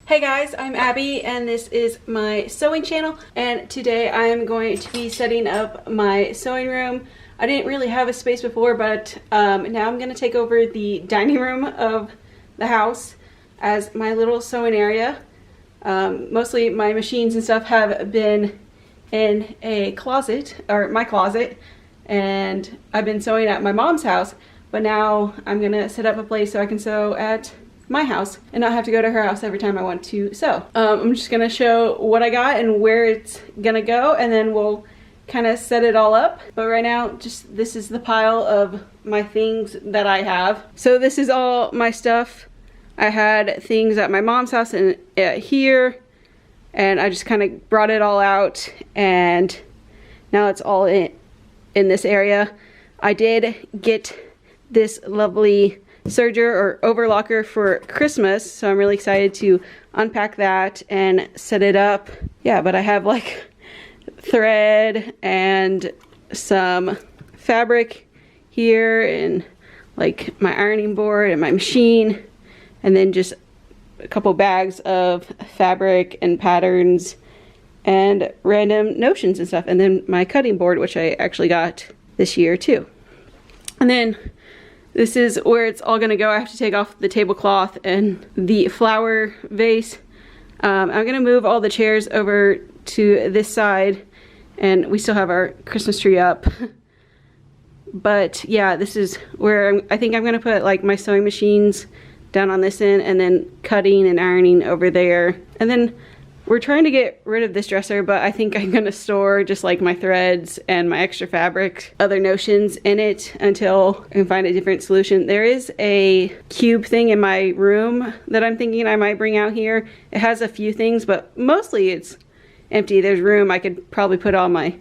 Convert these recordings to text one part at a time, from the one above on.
Hey guys, I'm Abby and this is my sewing channel, and today I am going to be setting up my sewing room. I didn't really have a space before, but now I'm going to take over the dining room of the house as my little sewing area. Mostly my machines and stuff have been in a closet, or my closet, and I've been sewing at my mom's house, but now I'm going to set up a place so I can sew at my house and not have to go to her house every time I want to sew. I'm just gonna show what I got and where it's gonna go, and then we'll kind of set it all up. But right now, just this is the pile of my things that I have. So this is all my stuff. I had things at my mom's house and here, and I just kind of brought it all out, and now it's all in this area. I did get this lovely serger or overlocker for Christmas, so I'm really excited to unpack that and set it up. Yeah, but I have like thread and some fabric here and like my ironing board and my machine, and then just a couple bags of fabric and patterns and random notions and stuff, and then my cutting board, which I actually got this year too. And then this is where it's all gonna go. I have to take off the tablecloth and the flower vase. I'm gonna move all the chairs over to this side, and we still have our Christmas tree up. But yeah, this is where I think I'm gonna put like my sewing machines down on this end, and then cutting and ironing over there. And then we're trying to get rid of this dresser, but I think I'm gonna store just like my threads and my extra fabric, other notions in it until I can find a different solution. There is a cube thing in my room that I'm thinking I might bring out here. It has a few things, but mostly it's empty. There's room. I could probably put all my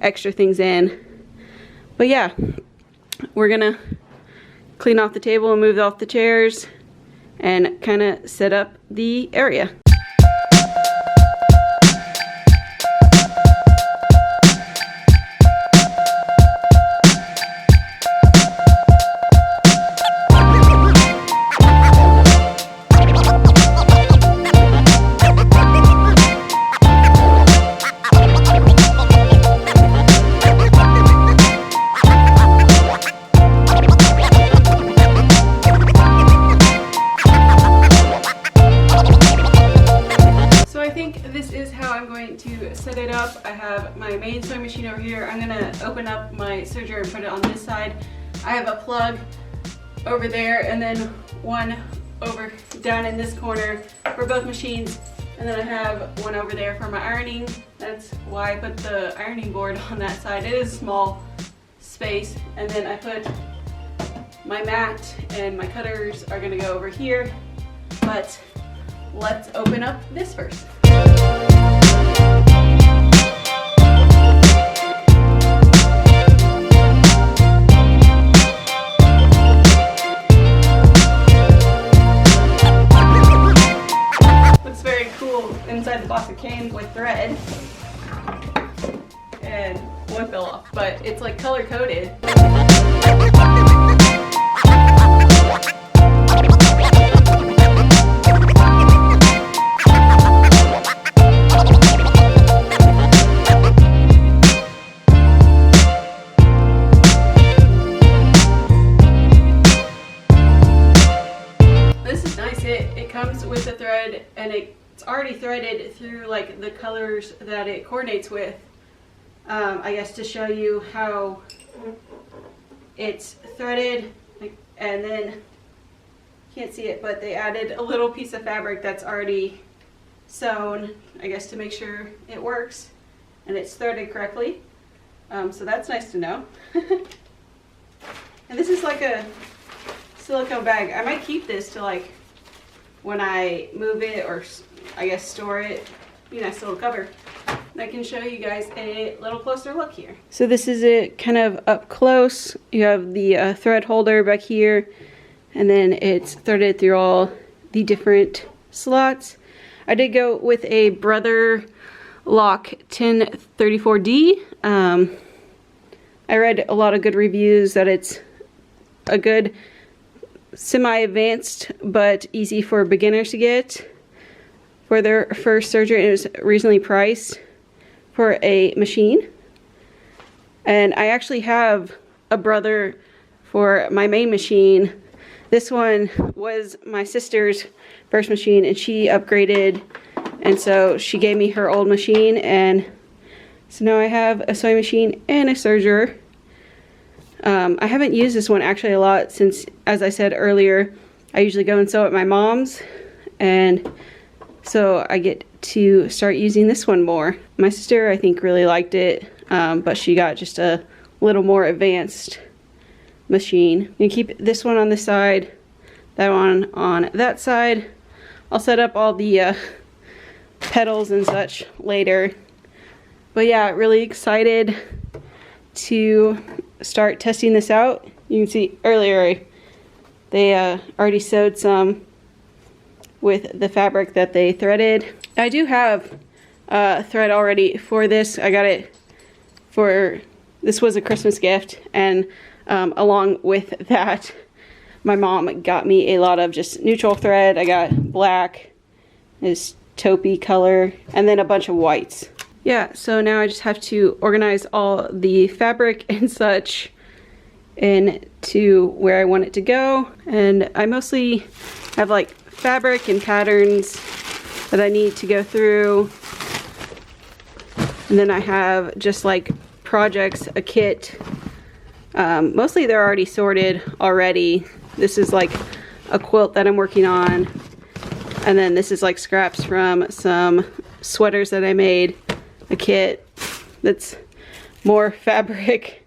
extra things in. But yeah, we're gonna clean off the table and move off the chairs and kind of set up the area. Set it up. I have my main sewing machine over here. I'm gonna open up my serger and put it on this side. I have a plug over there, and then one over down in this corner for both machines, and then I have one over there for my ironing. That's why I put the ironing board on that side. It is a small space. And then I put my mat, and my cutters are gonna go over here. But let's open up this first. Inside the box it came with thread, and one fell off, but it's like color coded. This is nice. It comes with the thread, and it's already threaded through like the colors that it coordinates with. I guess to show you how it's threaded, and then can't see it, but they added a little piece of fabric that's already sewn, I guess to make sure it works and it's threaded correctly. So that's nice to know. And this is like a silicone bag. I might keep this to like when I move it, or I guess store it, be a nice little cover. And I can show you guys a little closer look here. So this is it kind of up close. You have the thread holder back here, and then it's threaded through all the different slots. I did go with a Brother Lock 1034D. I read a lot of good reviews that it's a good semi-advanced but easy for beginners to get. for their first surgery. It was reasonably priced for a machine. And I actually have a brother for my main machine. This one was my sister's first machine, and she upgraded, and so she gave me her old machine, and so now I have a sewing machine and a serger. I haven't used this one actually a lot since, as I said earlier, I usually go and sew at my mom's, and so I get to start using this one more. My sister, I think, really liked it, but she got just a little more advanced machine. You keep this one on this side, that one on that side. I'll set up all the pedals and such later. But yeah, really excited to start testing this out. You can see earlier they already sewed some with the fabric that they threaded. I do have thread already for this. I got it for, this was a Christmas gift, and along with that, my mom got me a lot of just neutral thread. I got black, this taupey color, and then a bunch of whites. Yeah, so now I just have to organize all the fabric and such into where I want it to go. And I mostly have like fabric and patterns that I need to go through. And then I have just like projects, a kit. Mostly they're already sorted already. This is like a quilt that I'm working on. And then this is like scraps from some sweaters that I made. A kit that's more fabric.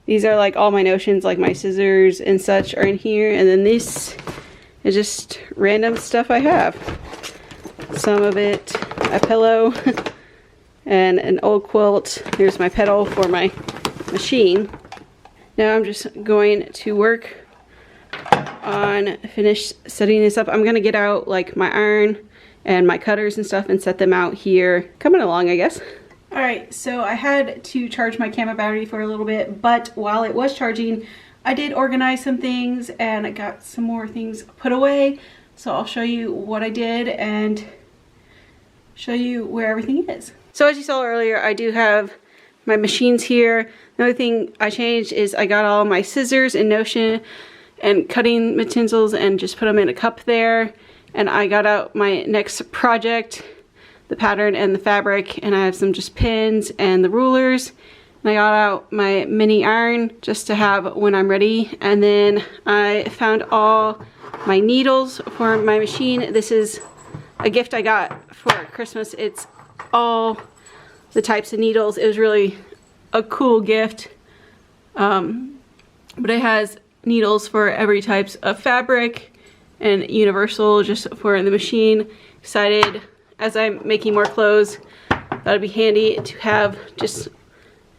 These are like all my notions, like my scissors and such are in here. And then this is just random stuff I have. Some of it, a pillow and an old quilt. Here's my pedal for my machine. Now I'm just going to work on finish setting this up. I'm gonna get out like my iron and my cutters and stuff and set them out here. Coming along, I guess. Alright, so I had to charge my camera battery for a little bit, but while it was charging, I did organize some things and I got some more things put away. So I'll show you what I did and show you where everything is. So as you saw earlier, I do have my machines here. The only thing I changed is I got all my scissors in Notion and cutting utensils and just put them in a cup there. And I got out my next project, the pattern and the fabric, and I have some just pins and the rulers. And I got out my mini iron just to have when I'm ready. And then I found all my needles for my machine. This is a gift I got for Christmas. It's all the types of needles. It was really a cool gift. But it has needles for every types of fabric and universal just for the machine. Excited as I'm making more clothes. That'd be handy to have just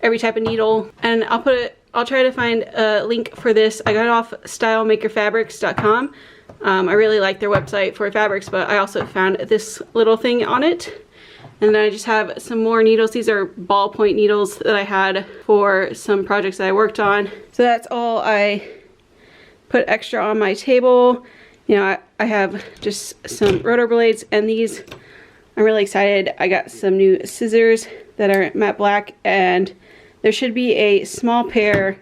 every type of needle. And I'll try to find a link for this. I got it off stylemakerfabrics.com. I really like their website for fabrics, but I also found this little thing on it. And then I just have some more needles. These are ballpoint needles that I had for some projects that I worked on. So that's all I put extra on my table. You know, I have just some rotor blades, and these, I'm really excited. I got some new scissors that are matte black, and there should be a small pair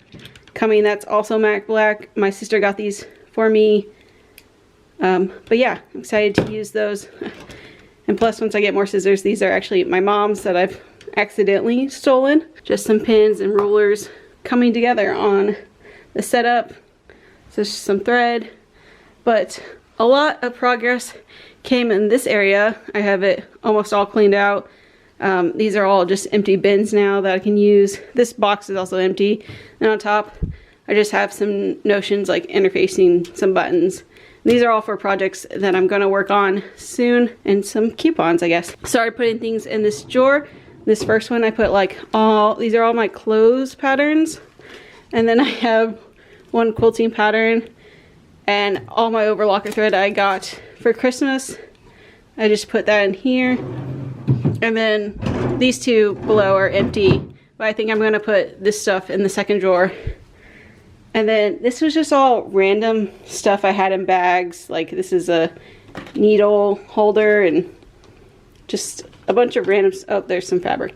coming that's also matte black. My sister got these for me. But yeah, I'm excited to use those. And plus, once I get more scissors, these are actually my mom's that I've accidentally stolen. Just some pins and rulers coming together on the setup. So just some thread. But a lot of progress came in this area. I have it almost all cleaned out. These are all just empty bins now that I can use. This box is also empty. And on top, I just have some notions like interfacing some buttons. These are all for projects that I'm gonna work on soon, and some coupons, I guess. Started putting things in this drawer. This first one I put like these are all my clothes patterns. And then I have one quilting pattern and all my overlocker thread I got for Christmas. I just put that in here. And then these two below are empty, but I think I'm gonna put this stuff in the second drawer. And then this was just all random stuff I had in bags. Like this is a needle holder, and just a bunch of random, oh, there's some fabric.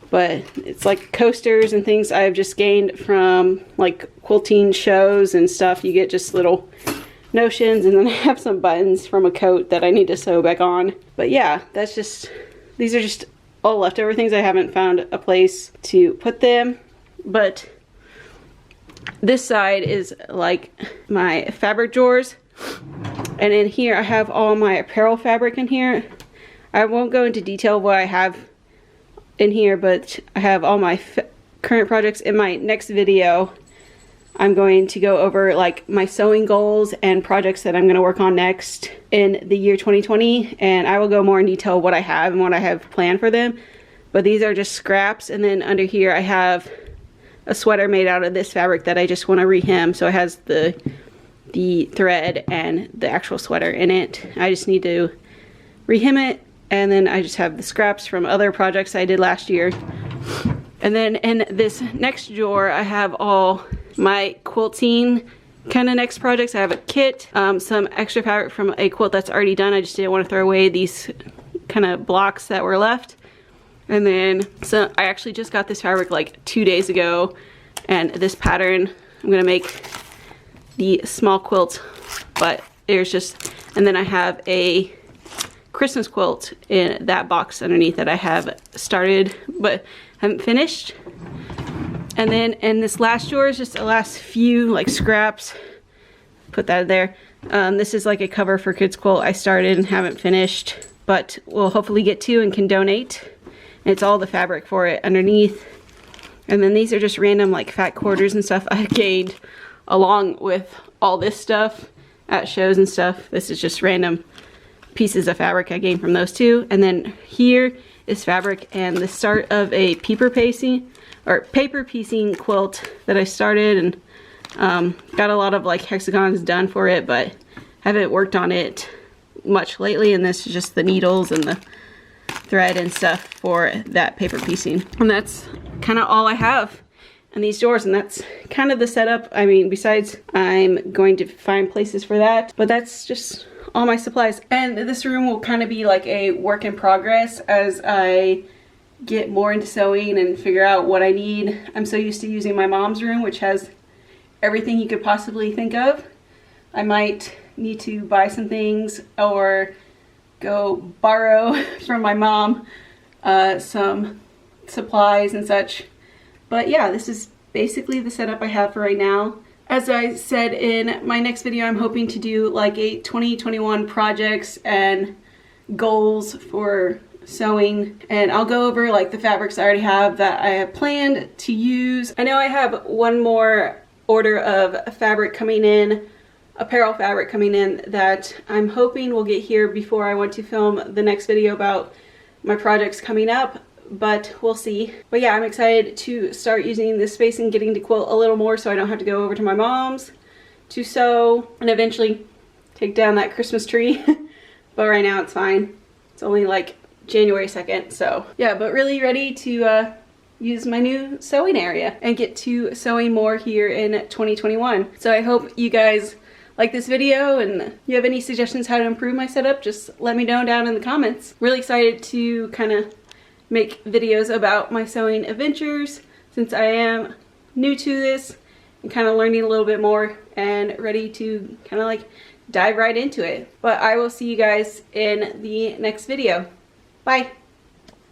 But it's like coasters and things I've just gained from like quilting shows and stuff. You get just little notions, and then I have some buttons from a coat that I need to sew back on. But yeah, that's just, these are just all leftover things. I haven't found a place to put them. But this side is like my fabric drawers. And in here I have all my apparel fabric in here. I won't go into detail what I have in here, but I have all my current projects. In my next video, I'm going to go over like my sewing goals and projects that I'm going to work on next in the year 2020, and I will go more in detail what I have and what I have planned for them. But these are just scraps, and then under here I have a sweater made out of this fabric that I just want to rehem, so it has the thread and the actual sweater in it. I just need to rehem it. And then I just have the scraps from other projects I did last year. And then in this next drawer, I have all my quilting kind of next projects. I have a kit, some extra fabric from a quilt that's already done. I just didn't want to throw away these kind of blocks that were left. And then, so I actually just got this fabric like 2 days ago. And this pattern, I'm gonna make the small quilt, but there's just, and then I have a Christmas quilt in that box underneath that I have started but haven't finished. And then in this last drawer is just the last few like scraps. Put that there. This is like a cover for kids quilt I started and haven't finished, but we'll hopefully get to and can donate. And it's all the fabric for it underneath. And then these are just random like fat quarters and stuff I gained along with all this stuff at shows and stuff. This is just random pieces of fabric I gained from those two. And then here is fabric and the start of a paper piecing quilt that I started, and got a lot of like hexagons done for it, but haven't worked on it much lately. And this is just the needles and the thread and stuff for that paper piecing. And that's kind of all I have in these drawers, and that's kind of the setup. I mean, besides I'm going to find places for that, but that's just all my supplies. And this room will kind of be like a work in progress as I get more into sewing and figure out what I need. I'm so used to using my mom's room, which has everything you could possibly think of. I might need to buy some things or go borrow from my mom some supplies and such. But yeah, this is basically the setup I have for right now. As I said in my next video, I'm hoping to do like a 2021 projects and goals for sewing, and I'll go over like the fabrics I already have that I have planned to use. I know I have one more order of fabric coming in, apparel fabric coming in, that I'm hoping will get here before I want to film the next video about my projects coming up, but we'll see. But yeah, I'm excited to start using this space and getting to quilt a little more so I don't have to go over to my mom's to sew and eventually take down that Christmas tree. But right now it's fine. It's only like January 2nd, so yeah, but really ready to use my new sewing area and get to sewing more here in 2021. So I hope you guys like this video, and you have any suggestions how to improve my setup, just let me know down in the comments. Really excited to kind of make videos about my sewing adventures since I am new to this and kind of learning a little bit more and ready to kind of like dive right into it. But I will see you guys in the next video. Bye.